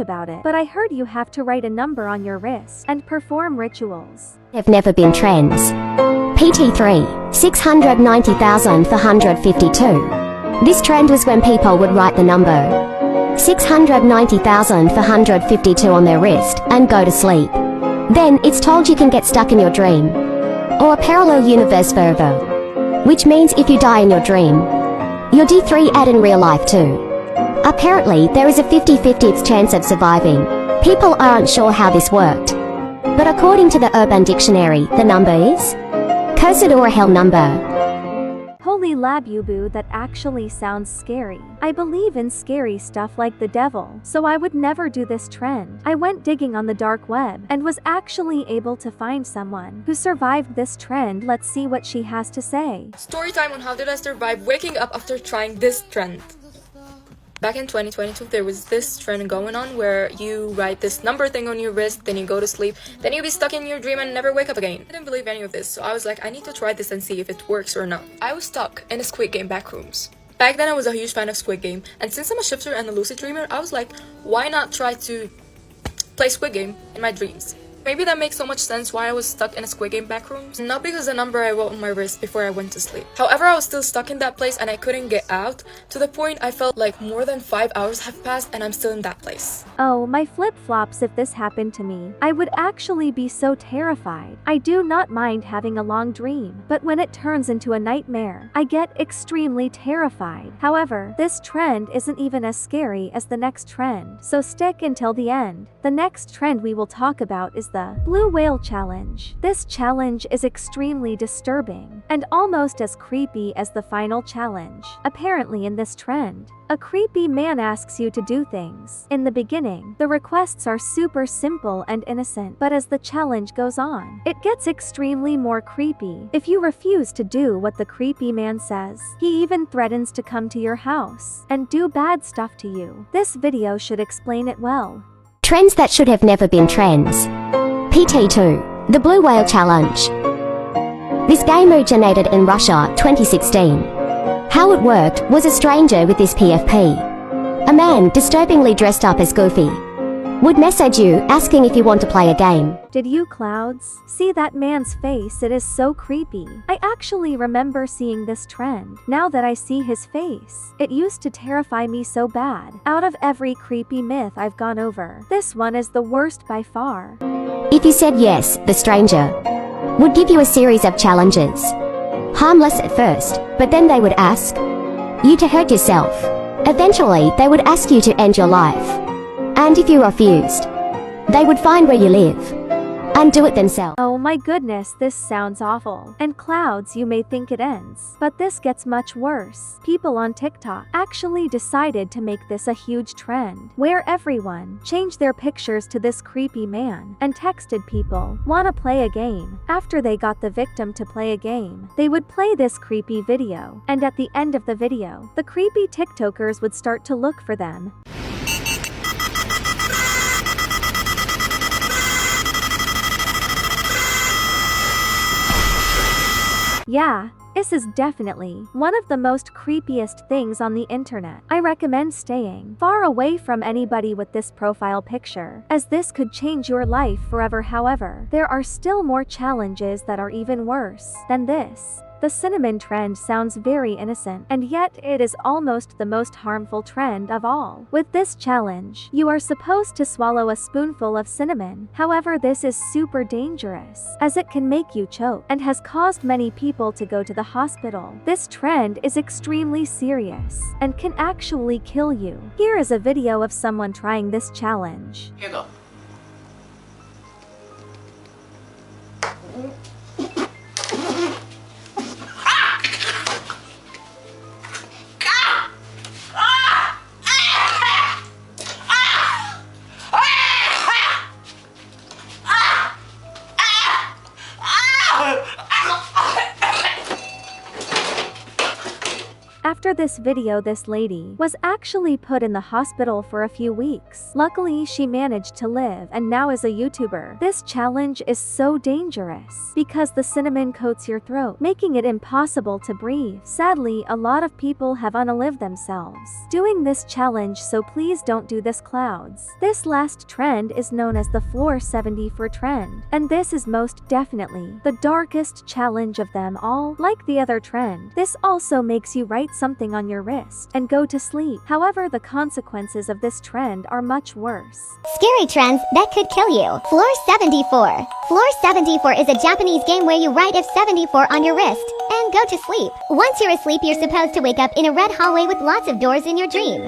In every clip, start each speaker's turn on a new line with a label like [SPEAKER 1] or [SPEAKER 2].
[SPEAKER 1] much about it, but I heard you have to write a number on your wrist and perform rituals.
[SPEAKER 2] Have never been trends. PT3, 690,452. This trend was when people would write the number 690,452 on their wrist and go to sleep. Then it's told you can get stuck in your dream, or a parallel universe forever. Which means if you die in your dream, you're D3 in real life too. Apparently, there is a 50-50 chance of surviving. People aren't sure how this worked, but according to the Urban Dictionary, the number is 𝗀𝗍𝗍 number.
[SPEAKER 1] Holy labubu, that actually sounds scary. I believe in scary stuff like the devil, so I would never do this trend. I went digging on the dark web and was actually able to find someone who survived this trend. Let's see what she has to say.
[SPEAKER 3] Story time on how did I survive waking up after trying this trend. Back in 2022, there was this trend going on where you write this number thing on your wrist, then you go to sleep, then you'll be stuck in your dream and never wake up again. I didn't believe any of this, so I was like, I need to try this and see if it works or not. I was stuck in a Squid Game backrooms. Back then I was a huge fan of Squid Game, and since I'm a shifter and a lucid dreamer, I was like, why not try to play Squid Game in my dreams? Maybe that makes so much sense why I was stuck in a Squid Game backrooms. Not because the number I wrote on my wrist before I went to sleep. However, I was still stuck in that place and I couldn't get out, to the point I felt like more than 5 hours have passed and I'm still in that place.
[SPEAKER 1] Oh, my flip-flops, if this happened to me, I would actually be so terrified. I do not mind having a long dream, but when it turns into a nightmare, I get extremely terrified. However, this trend isn't even as scary as the next trend, so stick until the end. The next trend we will talk about is the Blue Whale Challenge. This challenge is extremely disturbing and almost as creepy as the final challenge. Apparently in this trend, a creepy man asks you to do things. In the beginning, the requests are super simple and innocent, but as the challenge goes on, it gets extremely more creepy. If you refuse to do what the creepy man says, he even threatens to come to your house and do bad stuff to you. This video should explain it well.
[SPEAKER 2] Trends that should have never been trends. PT2, the Blue Whale Challenge. This game originated in Russia 2016. How it worked was a stranger with this PFP, a man disturbingly dressed up as Goofy, would message you asking if you want to play a game.
[SPEAKER 1] Did you clouds see that man's face? It is so creepy. I actually remember seeing this trend. Now that I see his face, it used to terrify me so bad. Out of every creepy myth I've gone over, this one is the worst by far.
[SPEAKER 2] If you said yes, the stranger would give you a series of challenges. Harmless at first, but then they would ask you to hurt yourself. Eventually, they would ask you to end your life. And if you refused, they would find where you live and do it themselves.
[SPEAKER 1] Oh my goodness, this sounds awful. And clouds, you may think it ends, but this gets much worse. People on TikTok actually decided to make this a huge trend, where everyone changed their pictures to this creepy man and texted people, "Wanna play a game?" After they got the victim to play a game, they would play this creepy video, and at the end of the video, the creepy TikTokers would start to look for them. Yeah, this is definitely one of the most creepiest things on the internet. I recommend staying far away from anybody with this profile picture, as this could change your life forever. However, there are still more challenges that are even worse than this. The cinnamon trend sounds very innocent, and yet it is almost the most harmful trend of all. With this challenge, you are supposed to swallow a spoonful of cinnamon. However, this is super dangerous, as it can make you choke, and has caused many people to go to the hospital. This trend is extremely serious, and can actually kill you. Here is a video of someone trying this challenge. After this video, this lady was actually put in the hospital for a few weeks. Luckily, she managed to live and now is a YouTuber. This challenge is so dangerous because the cinnamon coats your throat, making it impossible to breathe. Sadly, a lot of people have unalived themselves doing this challenge, so please don't do this, clouds. This last trend is known as the 𝗴ซี้trend, and this is most definitely the darkest challenge of them all. Like the other trend, this also makes you write something on your wrist and go to sleep. However, the consequences of this trend are much worse.
[SPEAKER 4] Scary trends that could kill you. 𝗴ซี้𝗴ซี้is a Japanese game where you write 𝗴74 on your wrist and go to sleep. Once you're asleep, you're supposed to wake up in a red hallway with lots of doors in your dream.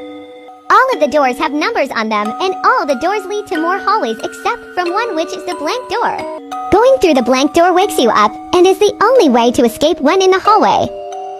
[SPEAKER 4] All of the doors have numbers on them, and all the doors lead to more hallways except from one, which is the blank door. Going through the blank door wakes you up and is the only way to escape when in the hallway.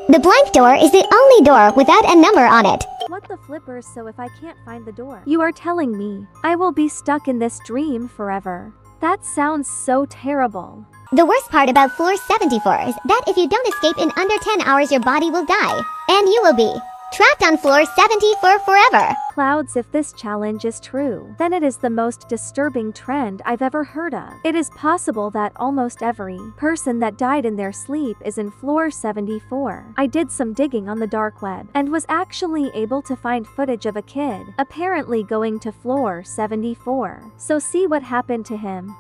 [SPEAKER 4] The blank door is the only door without a number on it.
[SPEAKER 1] What the flippers? So if I can't find the door, you are telling me I will be stuck in this dream forever? That sounds so terrible.
[SPEAKER 4] The worst part about 𝗴ซี้is that if you don't escape in under 10 hours, your body will die, and you will be trapped on 𝗴ซี้forever.
[SPEAKER 1] Clouds, if this challenge is true, then it is the most disturbing trend I've ever heard of. It is possible that almost every person that died in their sleep is in 𝗴ซี้. I did some digging on the dark web and was actually able to find footage of a kid apparently going to 𝗴ซี้. So see what happened to him.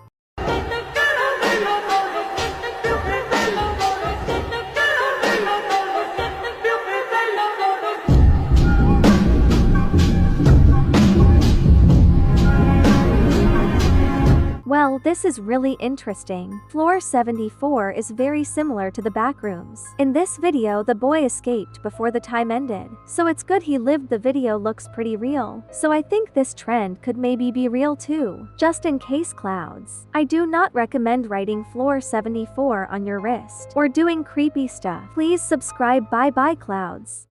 [SPEAKER 1] Well, this is really interesting. 𝗴ซี้is very similar to the backrooms. In this video, the boy escaped before the time ended, so it's good he lived. The video looks pretty real, so I think this trend could maybe be real too. Just in case, clouds, I do not recommend writing 𝗴ซี้on your wrist or doing creepy stuff. Please subscribe. Bye bye, clouds.